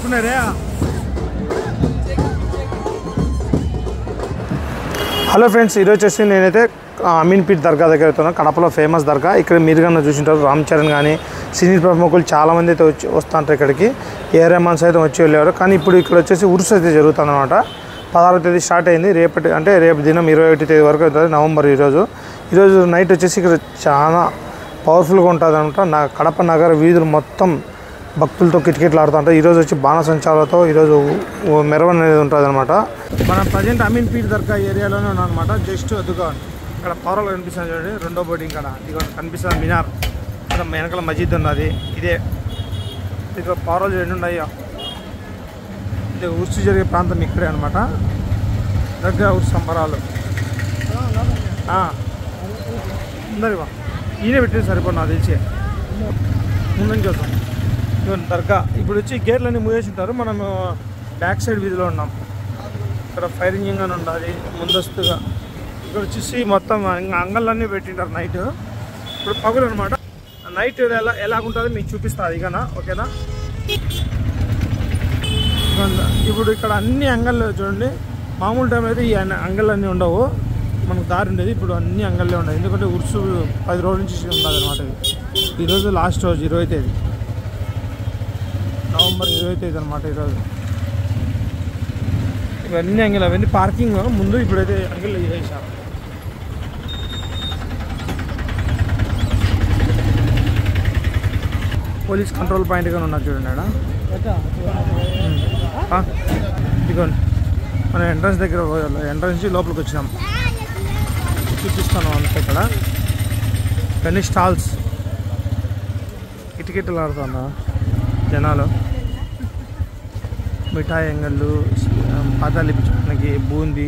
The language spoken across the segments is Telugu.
పట్టుకున్నారే. హలో ఫ్రెండ్స్, ఈరోజు వచ్చేసి నేనైతే అమీన్పీట్ దర్గా దగ్గర అవుతున్నాను. కడపలో ఫేమస్ దర్గా. ఇక్కడ మీరు కన్నా చూసింటారు, రామ్ చరణ్ కానీ సినీ ప్రముఖులు చాలామంది అయితే వస్తుంటారు ఇక్కడికి. ఏఆర్ఎమాన్స్ అయితే వచ్చి వెళ్ళేవారు. కానీ ఇప్పుడు ఇక్కడ వచ్చేసి ఉరుసు అయితే జరుగుతుంది అనమాట. 16వ తేదీ స్టార్ట్ అయింది. రేపు దినం 21వ తేదీ వరకు అవుతుంది, నవంబర్. ఈరోజు నైట్ వచ్చేసి ఇక్కడ చాలా పవర్ఫుల్గా ఉంటుంది అనమాట. కడప నగర వీధులు మొత్తం భక్తులతో కిటకిటలాడుతుంటారు. ఈరోజు వచ్చి బాణసంచాలతో ఈరోజు మెరవన్ అనేది ఉంటుంది అనమాట. మనం ప్రజెంట్ అమీన్పీట్ దర్గా ఏరియాలోనే ఉన్నాం అనమాట. జస్ట్ అదుగా ఇక్కడ పవర్లు కనిపిస్తుంది చూడండి, రెండో బోర్డింగ్ ఇక్కడ ఇది కనిపిస్తుంది మినార్. ఇక్కడ వెనకాల మసీద్ ఉన్నది. ఇదే ఇక్కడ పవర్లు రెండు ఉన్నాయి. ఇది ఉర్సు జరిగే ప్రాంతం ఇక్కడే అనమాట. దర్గా ఉర్సు సంబరాలు ఉందరివా ఈయన పెట్టింది సరిపోదు నాకు తెలిసి. ముందని చూద్దాం. ఇవన్నీ దర్గా. ఇప్పుడు వచ్చి గేట్లన్నీ మూసేసి ఉంటారు. మనం బ్యాక్ సైడ్ వీధిలో ఉన్నాం. ఇక్కడ ఫైర్ ఇంజిన్ అని ఉండాలి ముందస్తుగా. ఇక్కడ వచ్చేసి మొత్తం అంగళ్ళన్నీ పెట్టింటారు నైట్. ఇప్పుడు పగులు అనమాట. నైట్ ఎలాగుంటుందో మీకు చూపిస్తుంది ఇకనా, ఓకేనా. ఇప్పుడు ఇక్కడ అన్ని అంగళ్ళు చూడండి. మామూలు టైం అయితే ఈ అంగళ్ళన్నీ ఉండవు, మనకు దారి ఉండేది. ఇప్పుడు అన్ని అంగళ్ళే ఉండవు, ఎందుకంటే ఉర్సు 10 రోజుల నుంచి ఉండదు అనమాట. ఈరోజు లాస్ట్ రోజు 20వ తేదీ, నవంబర్ 20వ తేదీ అనమాట ఈరోజు. ఇవన్నీ అంగళ్ళు, అవన్నీ పార్కింగ్ ముందు. ఇప్పుడైతే అంగళ్ళు వేసారు. పోలీస్ కంట్రోల్ పాయింట్ కానీ ఉన్నారు చూడండి. ఇదిగోండి మనం ఎంట్రన్స్ దగ్గర ఎంట్రన్స్ నుంచి లోపలికి వచ్చినాం. చూపిస్తాను అంతా. ఇక్కడ ఇవన్నీ స్టాల్స్, కిటకిటలు ఆడుతున్నా జనాలు. మిఠాయి అంగళ్ళు, పాతాలు ఇప్పించుకోవడానికి బూందీ,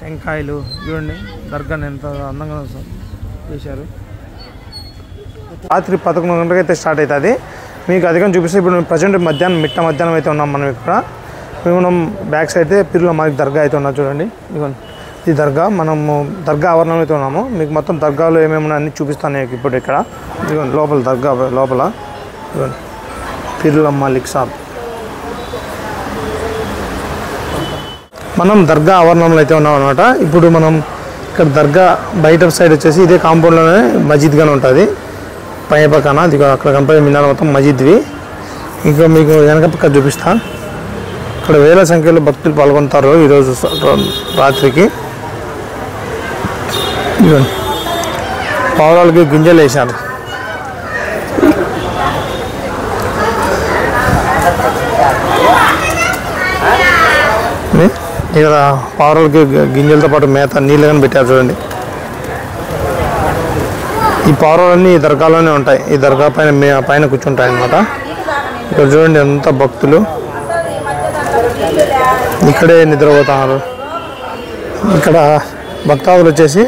టెంకాయలు చూడండి. దర్గాని ఎంత అందంగా చేశారు. రాత్రి 11 గంటలకు అయితే స్టార్ట్ అవుతుంది. మీకు అధికం చూపిస్తే ఇప్పుడు ప్రజెంట్ మధ్యాహ్నం అయితే ఉన్నాం మనం ఇక్కడ. మనం బ్యాక్ సైడ్ అయితే పిర్ల మాలిక్ దర్గా అయితే ఉన్నాం చూడండి. ఇదిగోండి ఈ దర్గా. మనము దర్గా ఆవరణం అయితే ఉన్నాము. మీకు మొత్తం దర్గాలో ఏమేమి ఉన్నాయో అన్నీ చూపిస్తాను ఇప్పుడు ఇక్కడ. ఇదిగోండి లోపల దర్గా లోపల ఇదిగోండి పిర్ల మాలిక్ సాబ్. మనం దర్గా ఆవరణంలో అయితే ఉన్నాం అనమాట. ఇప్పుడు మనం ఇక్కడ దర్గా బయట సైడ్ వచ్చేసి ఇదే కాంపౌండ్లోనే మసీద్ గానే ఉంటుంది. పై పక్కన ఇది అక్కడ కంపై మినార్ మొత్తం మసీద్వి. ఇంకా మీకు వెనక పక్క చూపిస్తా. ఇక్కడ వేల సంఖ్యలో భక్తులు పాల్గొంటారు ఈరోజు రాత్రికి. పావురాలకి గింజలు వేశారు. ఇక్కడ పావురాలకి గింజలతో పాటు మేత నీళ్ళు కానీ పెట్టారు చూడండి. ఈ పావురాలన్నీ ఈ దర్గాలోనే ఉంటాయి. ఈ దర్గా పైన కూర్చుంటాయి అన్నమాట. ఇక్కడ చూడండి ఎంత భక్తులు ఇక్కడే నిద్రపోతున్నారు. ఇక్కడ భక్తాదులు వచ్చేసి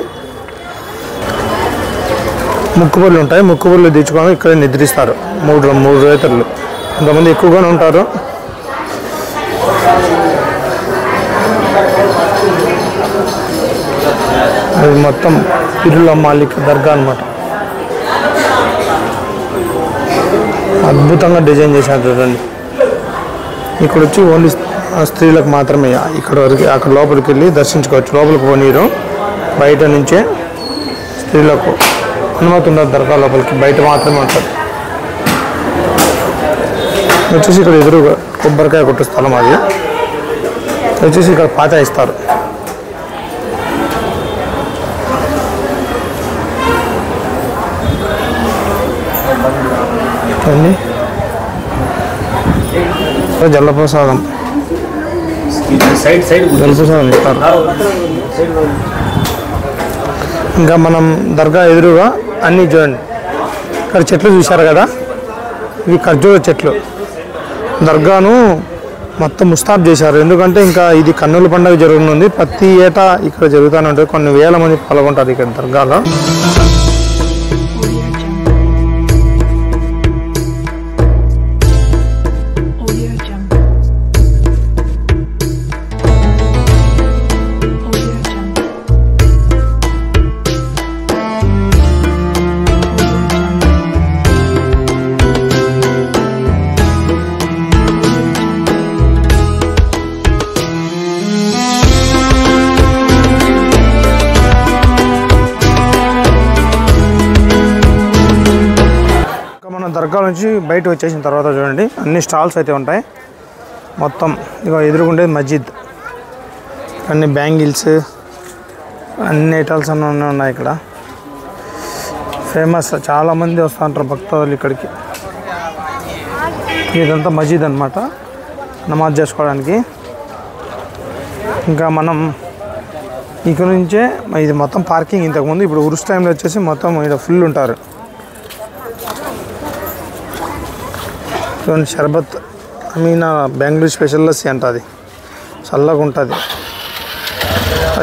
ముక్కుబళ్ళు ఉంటాయి. ముక్కుబళ్ళు తీర్చుకొని ఇక్కడే నిద్రిస్తారు. 3 రైతులు కొంతమంది ఎక్కువగానే ఉంటారు. అది మొత్తం పిర్ల మాలిక్ దర్గా అనమాట. అద్భుతంగా డిజైన్ చేశారు చూడండి. ఇక్కడ వచ్చి ఓన్లీ స్త్రీలకు మాత్రమే ఇక్కడ వరకు. అక్కడ లోపలికి వెళ్ళి దర్శించుకోవచ్చు. లోపలికి పోనీరు, బయట నుంచే స్త్రీలకు అనుమతి ఉండదు దర్గా లోపలికి, బయట మాత్రమే ఉంటుంది. వచ్చేసి ఇక్కడ ఎదురుగా కొబ్బరికాయ కొట్టు స్థలం అది. వచ్చేసి ఇక్కడ పాత ఇస్తారు. జలప్రసాదం జలప్రసాదం ఇస్తారు. ఇంకా మనం దర్గా ఎదురుగా అన్నీ చూడండి. ఇక్కడ చెట్లు చూశారు కదా, ఇవి ఖర్జూర చెట్లు. దర్గాను మొత్తం ముస్తాబ్ చేశారు. ఎందుకంటే ఇంకా ఇది కన్నుల పండుగ జరుగుతుంది. ప్రతి ఏటా ఇక్కడ జరుగుతూనే ఉంటుంది. కొన్ని వేల మంది పాల్గొంటారు ఇక్కడ దర్గాలో. మన దర్గా నుంచి బయట వచ్చేసిన తర్వాత చూడండి అన్ని స్టాల్స్ అయితే ఉంటాయి. మొత్తం ఇక ఎదురుకుండేది మస్జిద్, అన్ని బ్యాంగిల్స్ అన్ని ఐటమ్స్ అన్నీ ఉన్నాయి. ఇక్కడ ఫేమస్, చాలామంది వస్తూ ఉంటారు భక్తులు ఇక్కడికి. ఇదంతా మస్జిద్ అనమాట, నమాజ్ చేసుకోవడానికి. ఇంకా మనం ఇక్కడ నుంచే ఇది మొత్తం పార్కింగ్. ఇంతకుముందు ఇప్పుడు ఉరుస్ టైంలో వచ్చేసి మొత్తం ఇక్కడ ఫుల్ ఉంటారు. చూడండి షర్బత్ అమీనా బెంగళూరు స్పెషల్ లస్సీ అంట, అది చల్లగా ఉంటుంది.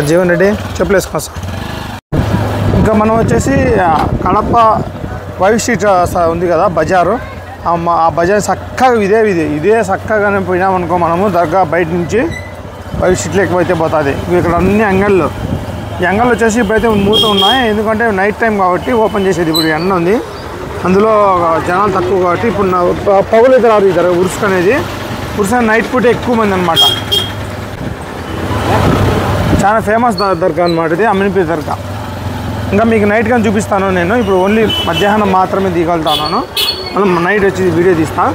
జీవన్ రెడ్డి చెప్పలేసుకో సార్. ఇంకా మనం వచ్చేసి కడప వైవ్ స్ట్రీట్ ఉంది కదా బజారు, ఆ బజార్ చక్కగా ఇదే చక్కగానే పోయినామనుకో మనము దర్గా బయట నుంచి వైవ్ స్ట్రీట్లో ఎక్కువైతే పోతుంది. ఇక్కడ అన్ని అంగళ్ళు, ఈ అంగళ్ళు వచ్చేసి ఇప్పుడైతే మూత ఉన్నాయి, ఎందుకంటే నైట్ టైం కాబట్టి ఓపెన్ చేసేది. ఇప్పుడు ఎండ ఉంది, అందులో జనాలు తక్కువ కాబట్టి ఇప్పుడు పగులు అయితే రాదు. ఇద్దరు ఉరుసు అనేది నైట్ పూట ఎక్కువ మంది అనమాట. చాలా ఫేమస్ దర్గా అనమాట ఇది, అమీన్పీర్ దర్గా. ఇంకా మీకు నైట్ కానీ చూపిస్తాను నేను. ఇప్పుడు ఓన్లీ మధ్యాహ్నం మాత్రమే దిగలుగుతున్నాను, మనం నైట్ వచ్చి వీడియో తీస్తా.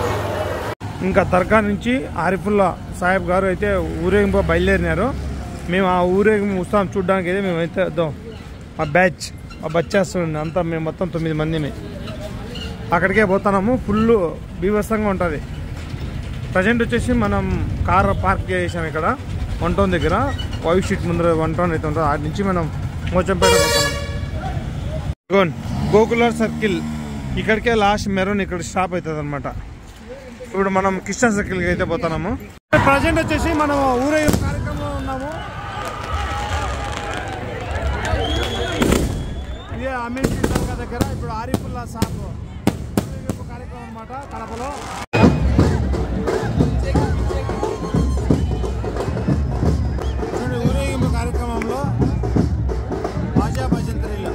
ఇంకా దర్గా నుంచి ఆరిఫుల్లా సాహెబ్ గారు అయితే ఊరేగింపు బయలుదేరినారు. మేము ఆ ఊరేగింపు ఉత్సవం చూడడానికి అయితే మేమైతే మా బ్యాచ్ బచ్చేస్తుంది అంతా, మేము మొత్తం 9 మంది అక్కడికే పోతున్నాము. ఫుల్ బీభత్సంగా ఉంటుంది. ప్రజెంట్ వచ్చేసి మనం కార్ పార్క్ చేసాం ఇక్కడ 1 టౌన్ దగ్గర, వైవ్ స్ట్రీట్ ముందర 1 టౌన్ అయితే ఉంటుంది. అటు నుంచి మనం మోచంపేట పోతున్నాం. గోకులర్ సర్కిల్ ఇక్కడికే లాస్ట్ మెరూన్ ఇక్కడ స్టాప్ అవుతుంది అనమాట. ఇప్పుడు మనం కృష్ణ సర్కిల్కి అయితే పోతున్నాము. ప్రజెంట్ వచ్చేసి మనం ఊరేగింపు కార్యక్రమంలో ఉన్నాము. ఇదే అమీన్పీర్ దర్గా దగ్గర ఇప్పుడు ఆరిఫుల్లా సాబ్ ఊరేగింపు కార్యక్రమం అనమాట కడపలో. ఊరేగింపు కార్యక్రమంలో బాజా భజంత్రీలు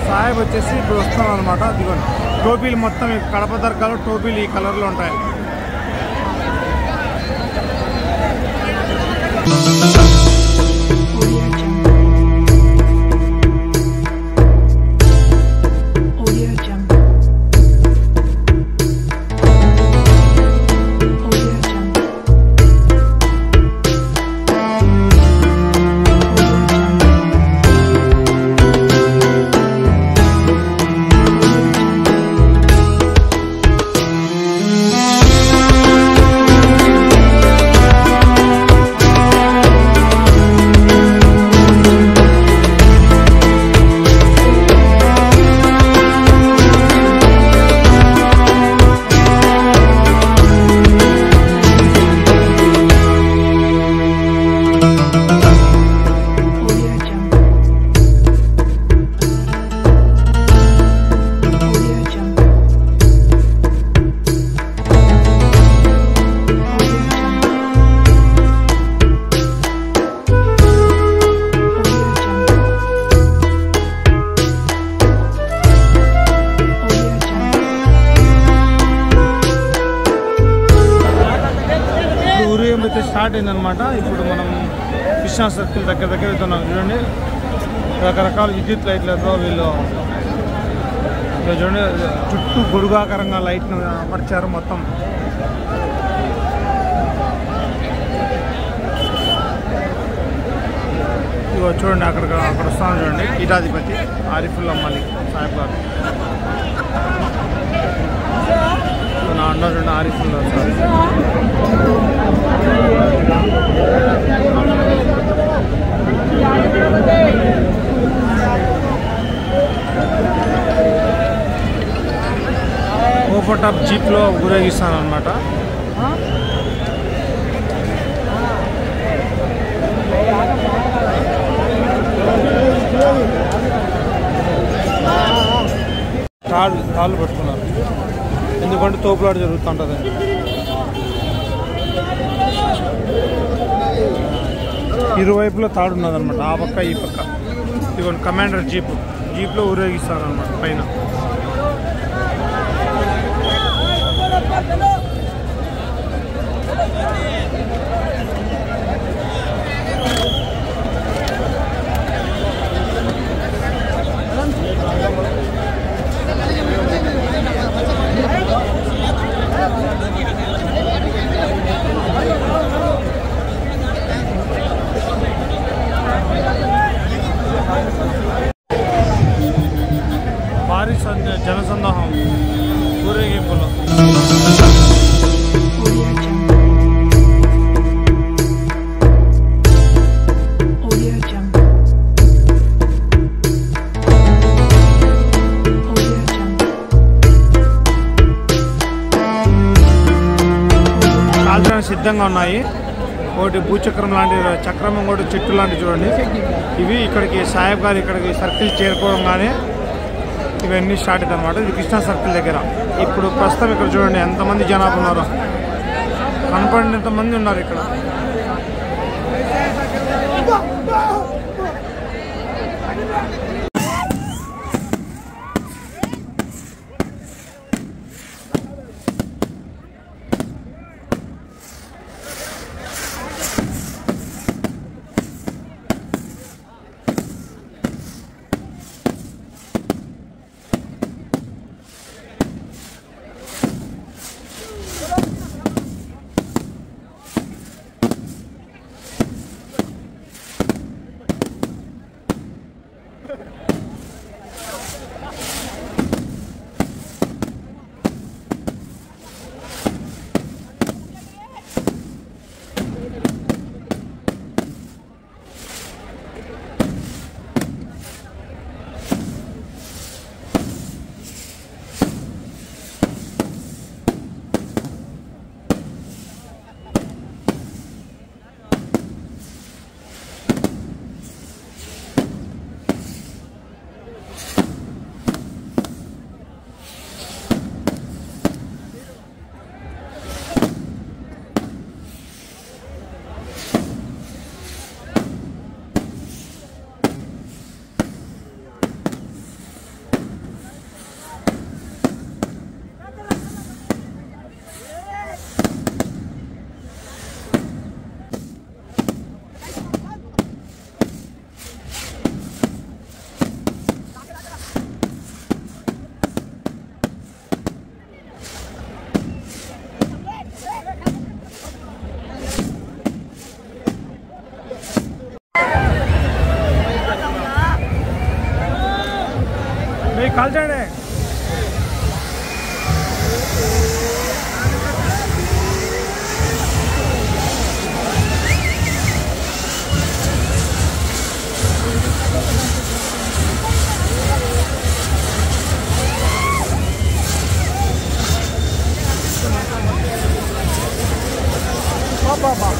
సాహెబ్ వచ్చేసి ఇప్పుడు వస్తున్నాం అనమాట. ఇదిగోండి టోపీలు మొత్తం కడప దర్గాలో టోపీలు ఈ కలర్లో ఉంటాయి. స్టార్ట్ అయిందనమాట. ఇప్పుడు మనం కృష్ణా సర్కిల్ దగ్గర వెళ్తున్నాం. చూడండి రకరకాల విద్యుత్ లైట్లతో వీళ్ళు చూడండి చుట్టూ గొడుగాకరంగా లైట్ను అమర్చారు మొత్తం. ఇగో చూడండి అక్కడ వస్తాను చూడండి పీఠాధిపతి ఆరిఫుల్లా మలిక్ సాహెబ్ గారు. నా అండ చూడండి ఆరిఫుల్లా సార్. జీప్లో ఊరేగిస్తానమాట. తాళ్ళు పట్టుకున్నారు, ఎందుకంటే తోపులాట జరుగుతుంటుంది. ఇరువైపులో తాడు ఉన్నదన్నమాట, ఆ పక్క ఈ పక్క. ఇదిగోండి కమాండర్ జీప్లో ఊరేగిస్తారనమాట పైన. భారీ జనసందోహం ఊరేగింపులో. కాల్చడానికి సిద్ధంగా ఉన్నాయి. ఒకటి భూచక్రం లాంటి చక్రం, ఇంకోటి చెట్టు లాంటి చూడండి. ఇవి ఇక్కడికి సాహెబ్ గారు ఇక్కడికి సర్కిల్ చేరుకోవడంగానే ఇవన్నీ స్టార్ట్ అవుతాయి అన్నమాట. ఇది కృష్ణా సర్కిల్ దగ్గర. ఇప్పుడు ప్రస్తుతం ఇక్కడ చూడండి ఎంతమంది జనాభా ఉన్నారో, కనపడినంత మంది ఉన్నారు ఇక్కడ. కాల్చండి. బాబా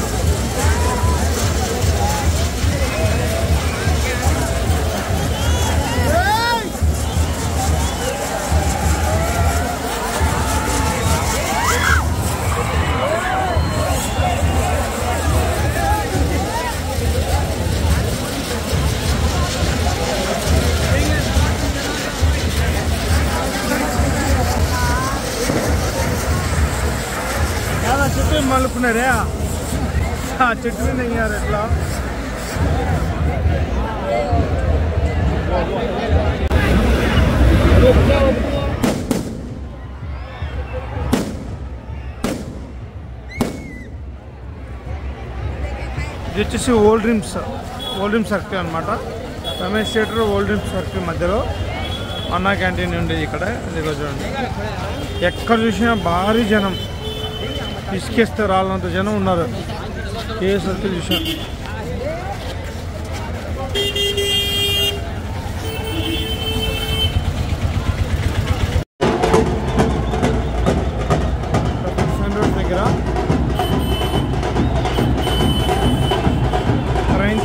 చెట్టు మలుపున్నారే, చెట్టు మీద అయ్యారు ఎట్లా. ఇది వచ్చేసి ఓల్డ్ డ్రీమ్స్ సర్కిల్ అనమాట. Ramesh theatre old dreams circle మధ్యలో అన్నా క్యాంటీన్ ఉండేది ఇక్కడ. ఇదిగో చూడండి, ఎక్కడ చూసినా భారీ జనం, ఇసుకేస్తే రాళ్ళంత జనం ఉన్నారు. ఏ సర్కిల్ చూసినా.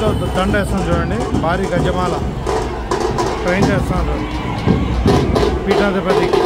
చేతిలో దండ వేస్తాను చూడండి, భారీ గజమాల ట్రైన్ చేస్తాను పీఠాధిపతికి.